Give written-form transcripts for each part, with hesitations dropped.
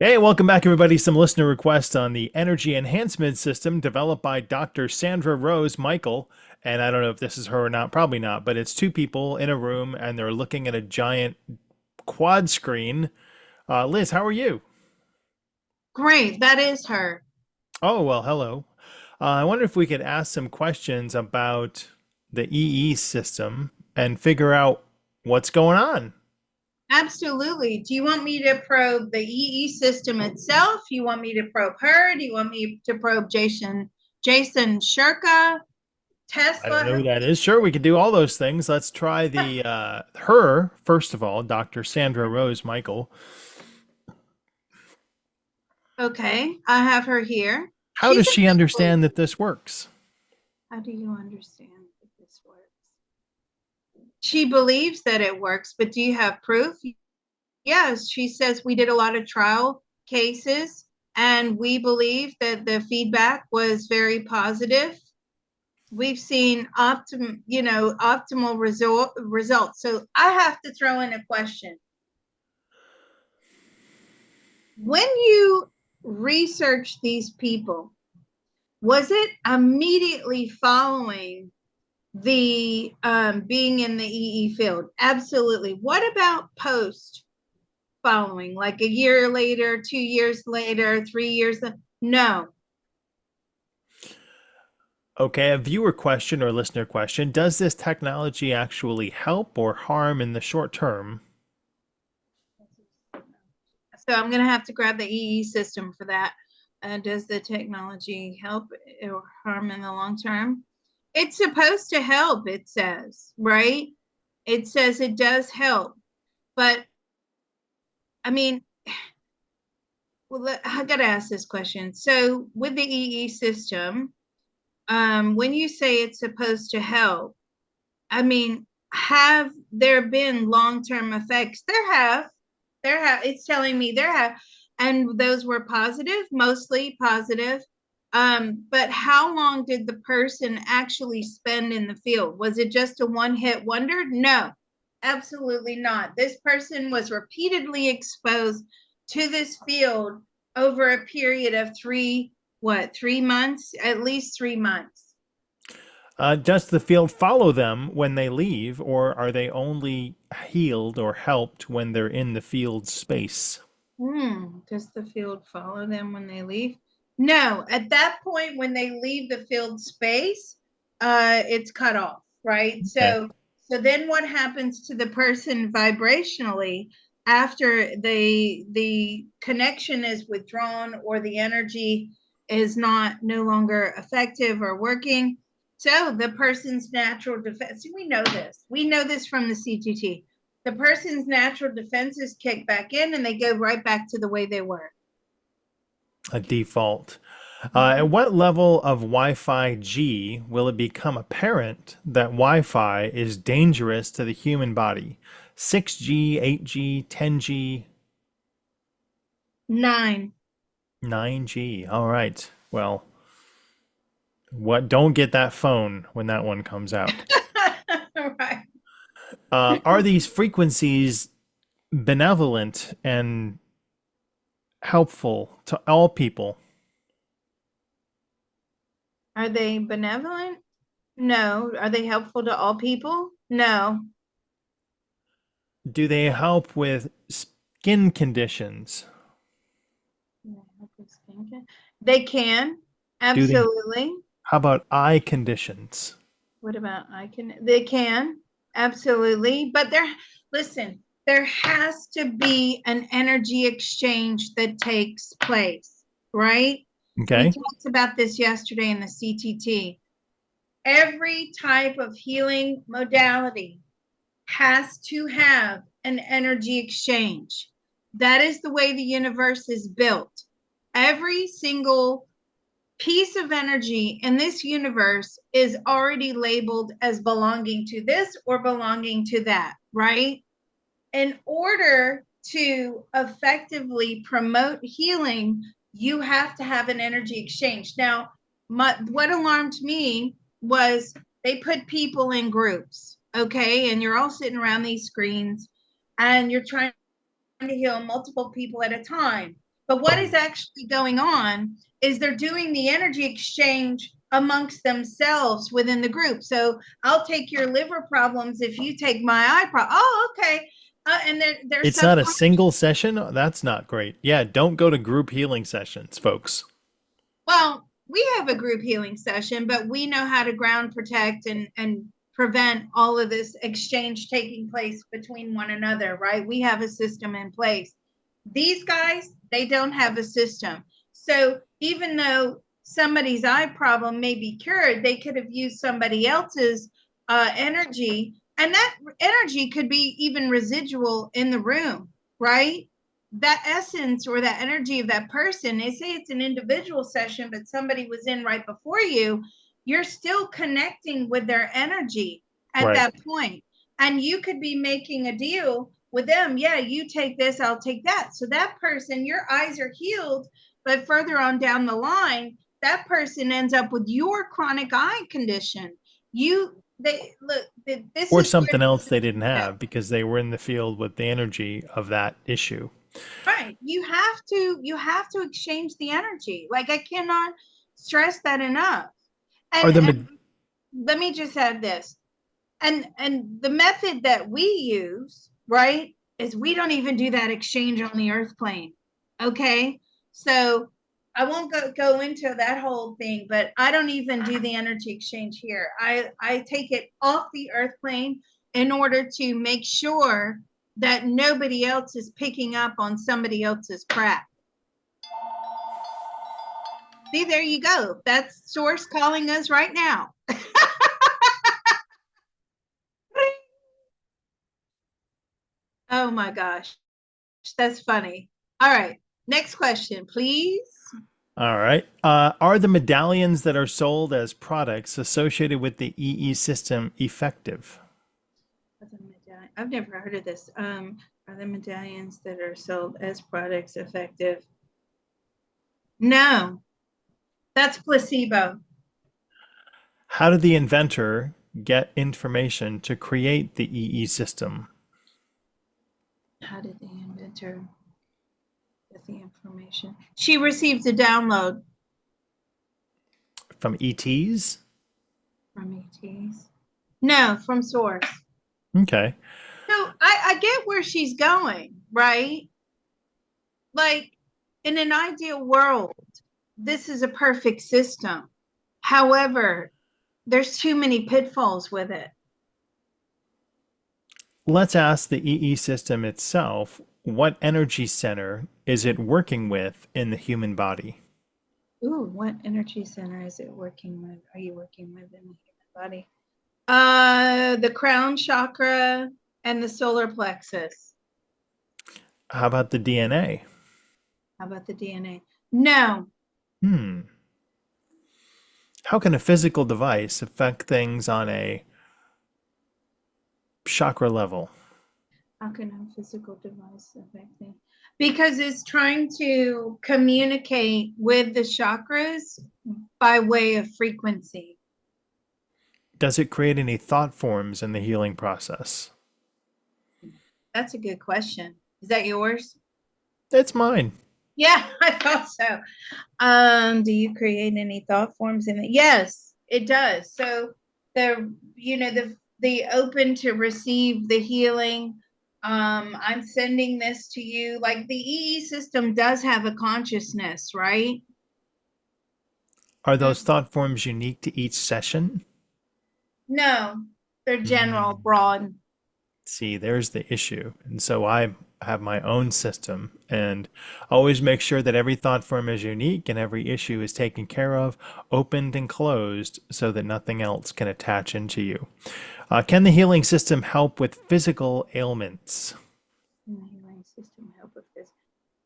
Hey, welcome back, everybody. Some listener requests on the energy enhancement system developed by Dr. Sandra Rose Michael. And I don't know if this is her or not, probably not, but it's two people in a room and they're looking at a giant quad screen. Liz, how are you? Great, that is her. Oh, well, hello. I wonder if we could ask some questions about the EE system and figure out what's going on. Absolutely. Do you want me to probe the EE system itself? You want me to probe her? Do you want me to probe Jason Shirka, I don't Tesla? know who that is. Sure, we could do all those things. Let's try the her first of all, Dr. Sandra Rose Michael. Okay, I have her here. How She's does a she people. understand that this works? How do you understand that this works? She believes that it works, but do you have proof? Yes, she says we did a lot of trial cases and we believe that the feedback was very positive. We've seen optimal results. So I have to throw in a question. When you research these people, was it immediately following the being in the EE field? Absolutely. What about post following, like a year later, 2 years later, 3 years? No. Okay, a viewer question or listener question. Does this technology actually help or harm in the short term? So I'm going to have to grab the EE system for that. Does the technology help or harm in the long term? It's supposed to help, it says, right? It says it does help. But I mean, well, I got to ask this question. So with the EE system, when you say it's supposed to help, I mean, have there been long-term effects? There have. It's telling me there have, and those were positive, mostly positive. But how long did the person actually spend in the field? Was it just a one-hit wonder? No, absolutely not. This person was repeatedly exposed to this field over a period of 3 months, at least 3 months. Does the field follow them when they leave, or are they only healed or helped when they're in the field space? Does the field follow them when they leave? No, at that point, when they leave the field space, it's cut off, right? Okay. So then what happens to the person vibrationally after the connection is withdrawn or the energy is not no longer effective or working? So the person's natural defense, we know this. We know this from the CTT. The person's natural defenses kick back in and they go right back to the way they were. A default. At what level of Wi-Fi G will it become apparent that Wi-Fi is dangerous to the human body? 6G, 8G, 10G, 9. 9G. All right. Well, what? Don't get that phone when that one comes out. Right. Are these frequencies benevolent and helpful to all people? Are they benevolent? No. Are they helpful to all people? No. Do they help with skin conditions? They can. Do they? Absolutely. How about eye conditions? What about I can? They can. Absolutely. But listen, there has to be an energy exchange that takes place, right? We Okay. talked about this yesterday in the CTT. Every type of healing modality has to have an energy exchange. That is the way the universe is built. Every single piece of energy in this universe is already labeled as belonging to this or belonging to that, right? In order to effectively promote healing, you have to have an energy exchange. Now, what alarmed me was they put people in groups, okay? And you're all sitting around these screens and you're trying to heal multiple people at a time. But what is Oh, actually going on is they're doing the energy exchange amongst themselves within the group. So I'll take your liver problems if you take my eye problem. Oh, okay. And they're it's not a subconscious. single session? That's not great. Yeah, don't go to group healing sessions, folks. Well, we have a group healing session, but we know how to ground protect and prevent all of this exchange taking place between one another, right? We have a system in place. These guys, they don't have a system. So even though somebody's eye problem may be cured, they could have used somebody else's energy, and that energy could be even residual in the room, right? That essence or that energy of that person, they say it's an individual session, but somebody was in right before you, you're still connecting with their energy at Right. that point. And you could be making a deal with them. Yeah, you take this, I'll take that. So that person, your eyes are healed, but further on down the line, that person ends up with your chronic eye condition. They look, this Or is where something else they didn't the have because they were in the field with the energy of that issue. right. You have to exchange the energy. Like I cannot stress that enough. Are And the and let me just add this. And the method that we use, right, is we don't even do that exchange on the earth plane. Okay? So I won't go into that whole thing, but I don't even do the energy exchange here. I take it off the earth plane in order to make sure that nobody else is picking up on somebody else's crap. See, there you go. That's source calling us right now. Oh my gosh. That's funny. All right. Next question, please. All right. Are the medallions that are sold as products associated with the EE system effective? I've never heard of this. Are the medallions that are sold as products effective? No, that's placebo. How did the inventor get information to create the EE system? How did the inventor get the information? She received a download From ETs? from ETs. No, from source. Okay. So I get where she's going, right? Like in an ideal world, this is a perfect system. However, there's too many pitfalls with it. Let's ask the EE system itself, what energy center is it working with in the human body? Ooh, what energy center is it working with? Are you working with in the human body? The crown chakra and the solar plexus. How about the DNA? How about the DNA? No. Hmm. How can a physical device affect things on a chakra level? How can a physical device affect me? Because it's trying to communicate with the chakras by way of frequency. Does it create any thought forms in the healing process? That's a good question. Is that yours? It's mine. Yeah, I thought so. Do you create any thought forms in it? Yes, it does. So the open to receive the healing. I'm sending this to you. Like the EE system does have a consciousness, right? Are those Mm, thought forms unique to each session? no, they're general, Mm. broad. See, there's the issue. And so I have my own system and always make sure that every thought form is unique and every issue is taken care of, opened and closed so that nothing else can attach into you. Can the healing system help with physical ailments? Can the healing system help with this?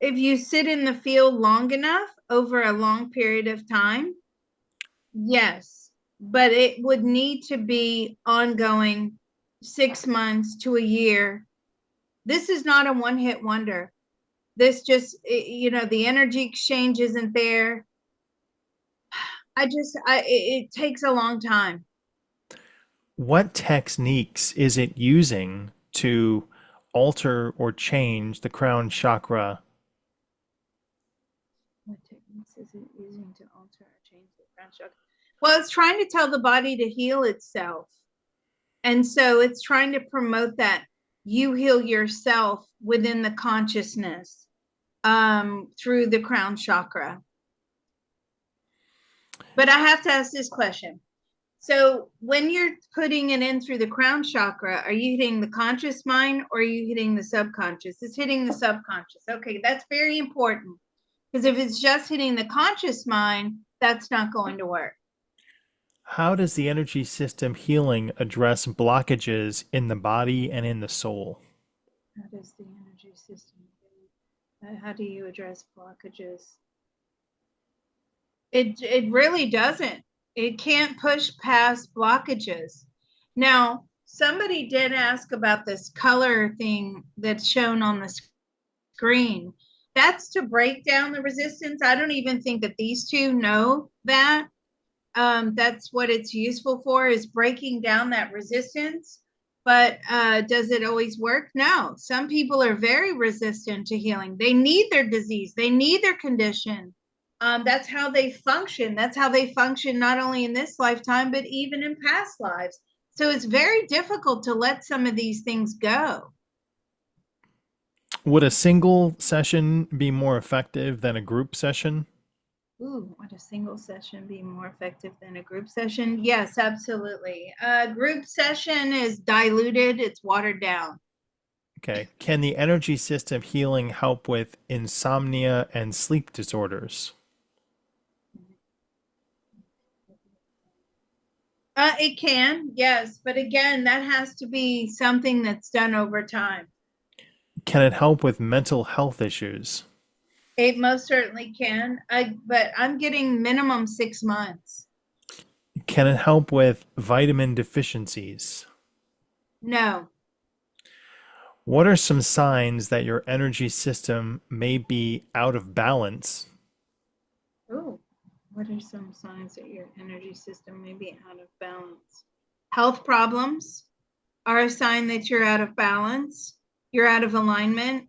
If you sit in the field long enough over a long period of time, yes, but it would need to be ongoing 6 months to a year. This is not a one hit wonder. This just, the energy exchange isn't there. It takes a long time. What techniques is it using to alter or change the crown chakra crown chakra. Well, it's trying to tell the body to heal itself. And so it's trying to promote that you heal yourself within the consciousness through the crown chakra. But I have to ask this question. So when you're putting it in through the crown chakra, are you hitting the conscious mind or are you hitting the subconscious? It's hitting the subconscious. Okay, that's very important. Because if it's just hitting the conscious mind, that's not going to work. How does the energy system healing address blockages in the body and in the soul? How does the energy system, how do you address blockages? It really doesn't. It can't push past blockages. Now, somebody did ask about this color thing that's shown on the screen. That's to break down the resistance. I don't even think that these two know that. That's what it's useful for, is breaking down that resistance. But does it always work? No. Some people are very resistant to healing. They need their disease. They need their condition. That's how they function. That's how they function not only in this lifetime, but even in past lives. So it's very difficult to let some of these things go. Would a single session be more effective than a group session? Ooh, would a single session be more effective than a group session? Yes, absolutely. A group session is diluted, it's watered down. Okay. Can the energy system healing help with insomnia and sleep disorders? It can, yes, but again, that has to be something that's done over time. Can it help with mental health issues? It most certainly can, but I'm getting minimum 6 months. Can it help with vitamin deficiencies? No. What are some signs that your energy system may be out of balance? Oh, what are some signs that your energy system may be out of balance? Health problems are a sign that you're out of balance, you're out of alignment.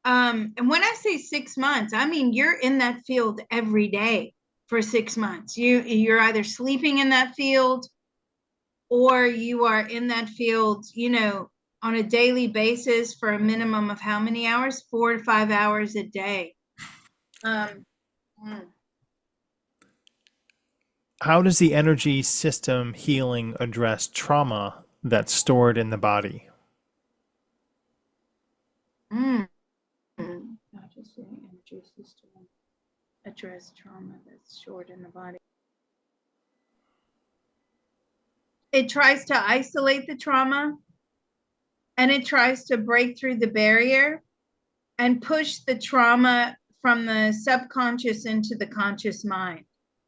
And when I say 6 months, I mean you're in that field every day for 6 months. You're either sleeping in that field or you are in that field, on a daily basis for a minimum of how many hours? 4 to 5 hours a day. Um, mm, How does the energy system healing address trauma that's stored in the body? mm, Not just the energy system address trauma that's stored in the body. It tries to isolate the trauma and it tries to break through the barrier and push the trauma from the subconscious into the conscious mind.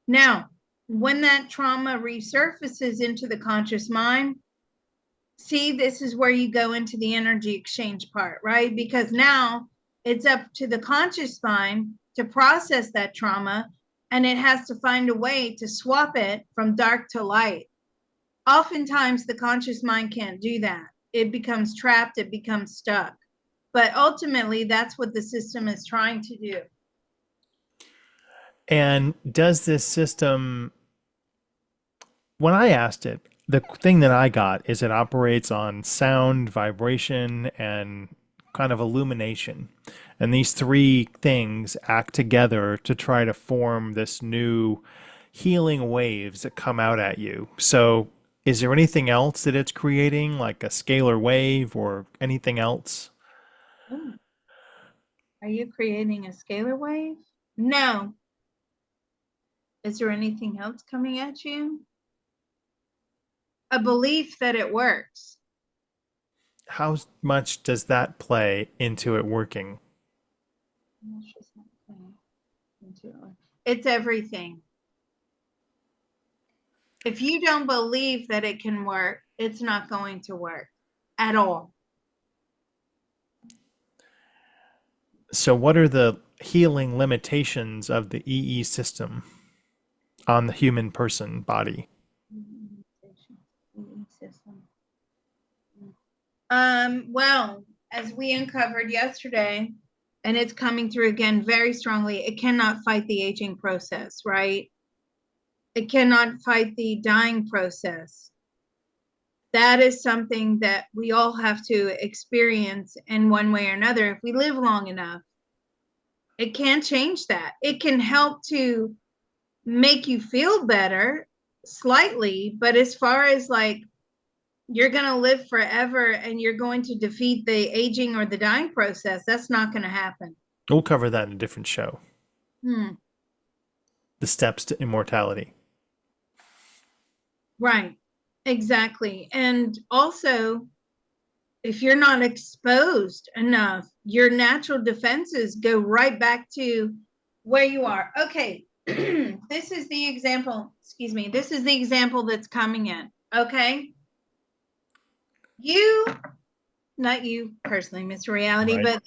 Now, when that trauma resurfaces into the conscious mind, see, this is where you go into the energy exchange part, right? Because now it's up to the conscious mind to process that trauma, and it has to find a way to swap it from dark to light. Oftentimes, the conscious mind can't do that. It becomes trapped, it becomes stuck. But ultimately, that's what the system is trying to do. And does this system, when I asked it, the thing that I got is it operates on sound, vibration, and kind of illumination. And these three things act together to try to form this new healing waves that come out at you. So, is there anything else that it's creating, like a scalar wave or anything else? Ooh, are you creating a scalar wave? No. Is there anything else coming at you? A belief that it works. How much does that play into it working? It's everything. If you don't believe that it can work, it's not going to work at all. So, what are the healing limitations of the EE system on the human person body? Well, as we uncovered yesterday, and it's coming through again very strongly, it cannot fight the aging process, right? It cannot fight the dying process. That is something that we all have to experience in one way or another if we live long enough. It can't change that. It can help to make you feel better slightly, but as far as like you're going to live forever and you're going to defeat the aging or the dying process, that's not going to happen. We'll cover that in a different show. Hmm. The steps to immortality. Right. Exactly. And also, if you're not exposed enough, your natural defenses go right back to where you are. Okay. This is the example, excuse me. This is the example that's coming in. Okay. You, not you personally, Mr. Reality, Right. but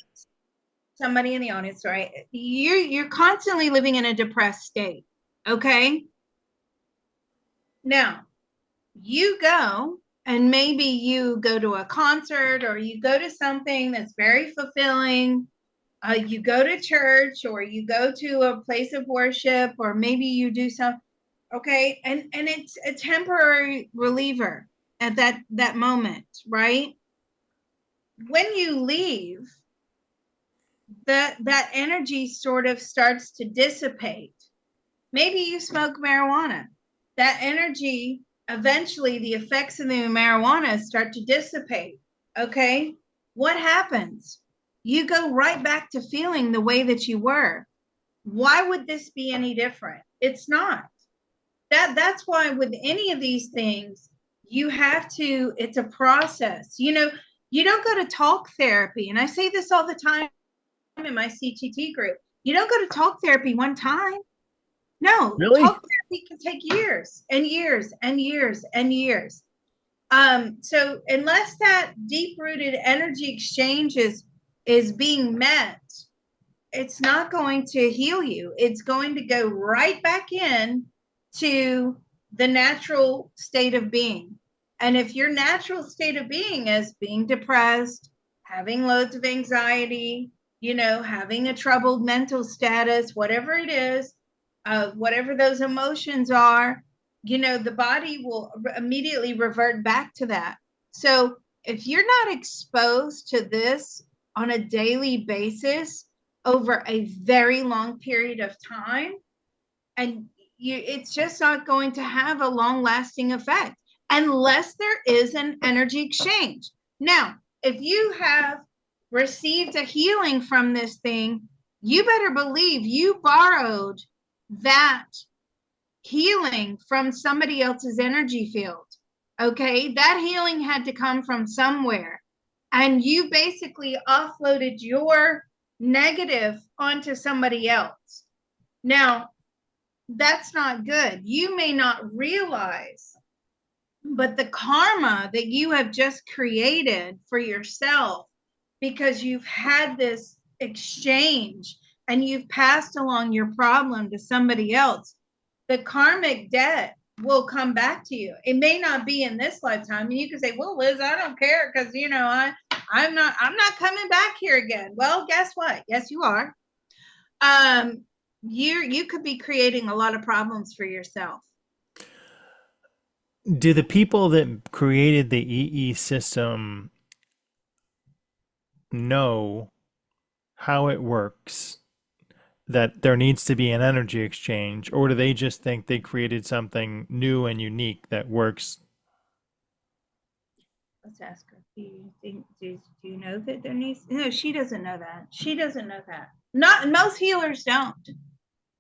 somebody in the audience, right? You're constantly living in a depressed state. Okay. Now, you go and maybe you go to a concert or you go to something that's very fulfilling. You go to church or you go to a place of worship or maybe you do some, okay, and it's a temporary reliever at that moment, right? When you leave, that energy sort of starts to dissipate. Maybe you smoke marijuana. That energy, eventually, the effects of the marijuana start to dissipate. Okay. What happens? You go right back to feeling the way that you were. Why would this be any different? It's not. That's why with any of these things, you have to, it's a process. You don't go to talk therapy. And I say this all the time in my CTT group. You don't go to talk therapy one time. No, Really? talk therapy can take years and years and years and years. So unless that deep-rooted energy exchange is being met, it's not going to heal you. It's going to go right back in to the natural state of being. And if your natural state of being is being depressed, having loads of anxiety, having a troubled mental status, whatever it is, whatever those emotions are, the body will immediately revert back to that. So if you're not exposed to this on a daily basis over a very long period of time, and it's just not going to have a long lasting effect unless there is an energy exchange. Now, if you have received a healing from this thing, you better believe you borrowed that healing from somebody else's energy field. Okay, that healing had to come from somewhere, and you basically offloaded your negative onto somebody else. Now, that's not good. You may not realize, but the karma that you have just created for yourself because you've had this exchange and you've passed along your problem to somebody else, the karmic debt will come back to you. It may not be in this lifetime. And you can say, well, Liz, I don't care because I'm not coming back here again. Well, guess what? Yes, you are. You could be creating a lot of problems for yourself. Do the people that created the EE system know how it works? That there needs to be an energy exchange, or do they just think they created something new and unique that works? Let's ask her. Do you know that there needs? No, she doesn't know that. She doesn't know that. Not most healers don't.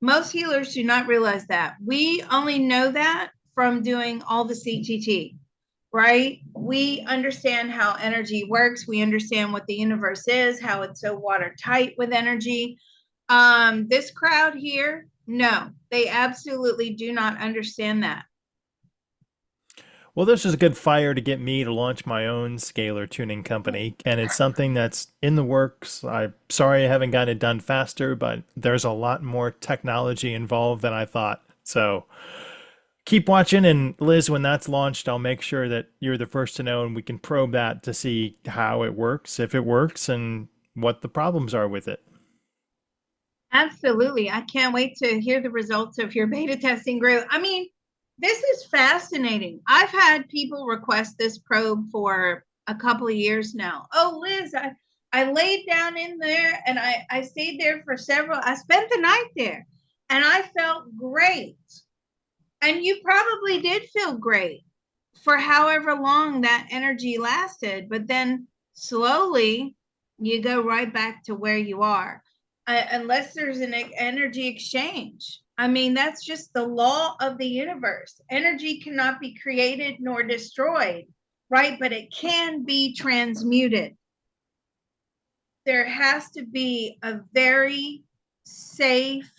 Most healers do not realize that. We only know that from doing all the CTT, right? We understand how energy works. We understand what the universe is, how it's so watertight with energy. This crowd here, no, they absolutely do not understand that. Well, this is a good fire to get me to launch my own scalar tuning company, and it's something that's in the works. I'm sorry I haven't gotten it done faster, but there's a lot more technology involved than I thought. So keep watching, and Liz, when that's launched, I'll make sure that you're the first to know, and we can probe that to see how it works, if it works, and what the problems are with it. Absolutely. I can't wait to hear the results of your beta testing group. I mean, This is fascinating. I've had people request this probe for a couple of years now. Oh, Liz, I laid down in there and I stayed there for I spent the night there and I felt great. And you probably did feel great for however long that energy lasted, but then slowly you go right back to where you are, unless there's an energy exchange. I mean, that's just the law of the universe. Energy cannot be created nor destroyed, right? But it can be transmuted. There has to be a very safe,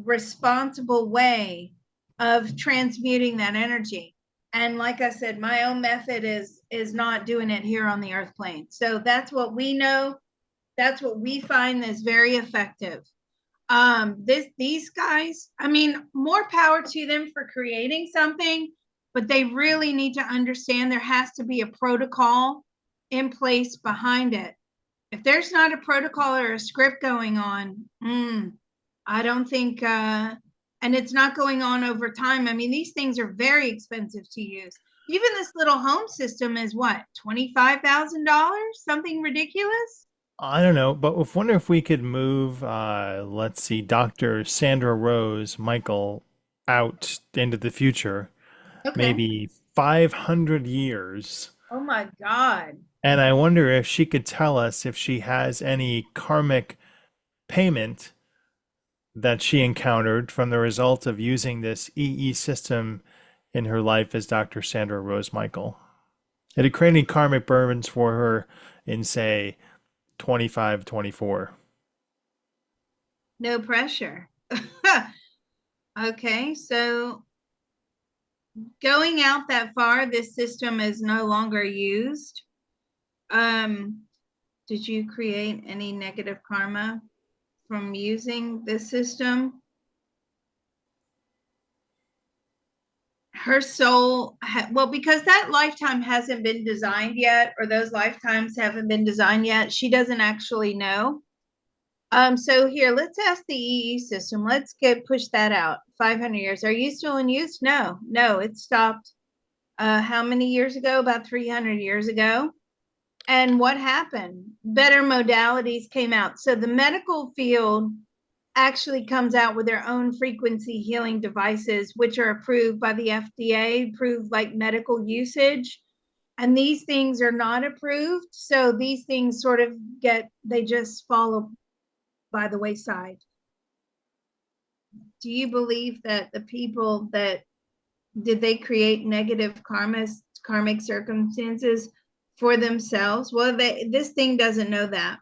responsible way of transmuting that energy. And like I said, my own method is not doing it here on the earth plane. So that's what we know. That's what we find is very effective. These guys, I mean, more power to them for creating something, but they really need to understand there has to be a protocol in place behind it. If there's not a protocol or a script going on, I don't think, and it's not going on over time. I mean, these things are very expensive to use. Even this little home system is what, $25,000, something ridiculous? I don't know, but I wonder if we could move, let's see, Dr. Sandra Rose Michael out into the future, Okay. maybe 500 years. Oh my God. And I wonder if she could tell us if she has any karmic payment that she encountered from the result of using this EE system in her life as Dr. Sandra Rose Michael. Did it create any karmic burdens for her in, say, 25, 24? No pressure. Okay, so going out that far, this system is no longer used. Um, did you create any negative karma from using this system? Her soul, well, because that lifetime hasn't been designed yet, or those lifetimes haven't been designed yet, she doesn't actually know. So here, let's ask the EE system. Let's push that out. 500 years. Are you still in use? No, no, it stopped. How many years ago? About 300 years ago. And what happened? Better modalities came out. So the medical field actually comes out with their own frequency healing devices, which are approved by the FDA, approved like medical usage. And these things are not approved. So these things sort of they just fall by the wayside. Do you believe that the people that did they create negative karmic circumstances for themselves? Well, this thing doesn't know that.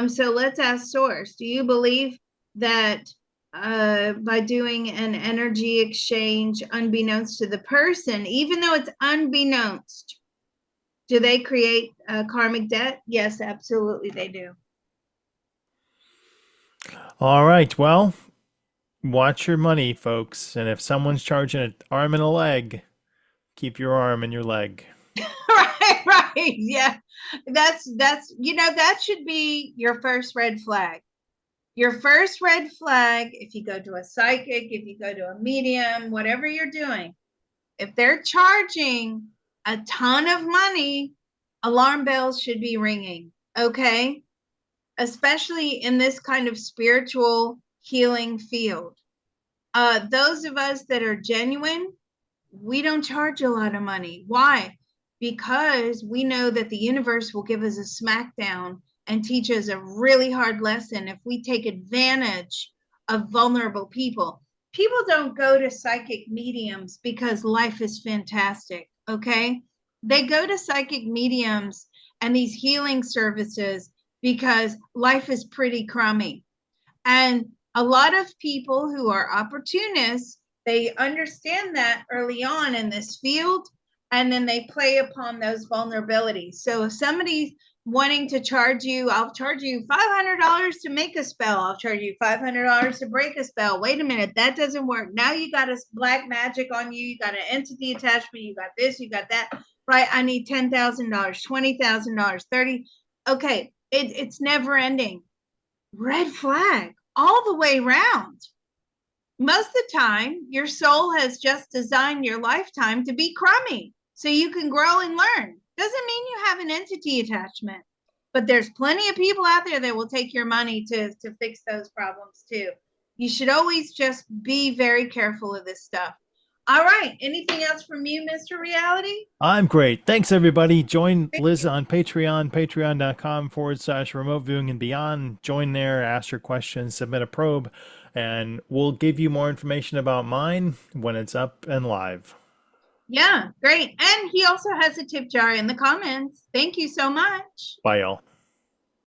So let's ask source. Do you believe that by doing an energy exchange unbeknownst to the person, even though it's unbeknownst, do they create karmic debt? Yes, absolutely they do. All right, well, watch your money, folks. And if someone's charging an arm and a leg, keep your arm and your leg. Right, right. Yeah. That should be your first red flag. Your first red flag, if you go to a psychic, if you go to a medium, whatever you're doing, if they're charging a ton of money, alarm bells should be ringing. Okay. Especially in this kind of spiritual healing field. Those of us that are genuine, we don't charge a lot of money. Why? Because we know that the universe will give us a smackdown and teach us a really hard lesson if we take advantage of vulnerable people. People don't go to psychic mediums because life is fantastic, okay? They go to psychic mediums and these healing services because life is pretty crummy. And a lot of people who are opportunists, they understand that early on in this field, and then they play upon those vulnerabilities. So if somebody's wanting to charge you, I'll charge you $500 to make a spell. I'll charge you $500 to break a spell. Wait a minute, that doesn't work. Now you got a black magic on you. You got an entity attachment. You got this, you got that. Right? I need $10,000, $20,000, 30. Okay, it's never ending. Red flag all the way around. most of the time, your soul has just designed your lifetime to be crummy so you can grow and learn. Doesn't mean you have an entity attachment, but there's plenty of people out there that will take your money to fix those problems too. You should always just be very careful of this stuff. All right. Anything else from you, Mr. Reality? I'm great. Thanks, everybody. Join Thank Liz you. on Patreon, patreon.com/remote viewing and beyond. Join there, ask your questions, submit a probe, and we'll give you more information about mine when it's up and live. Yeah, great. And he also has a tip jar in the comments. Thank you so much. Bye, y'all.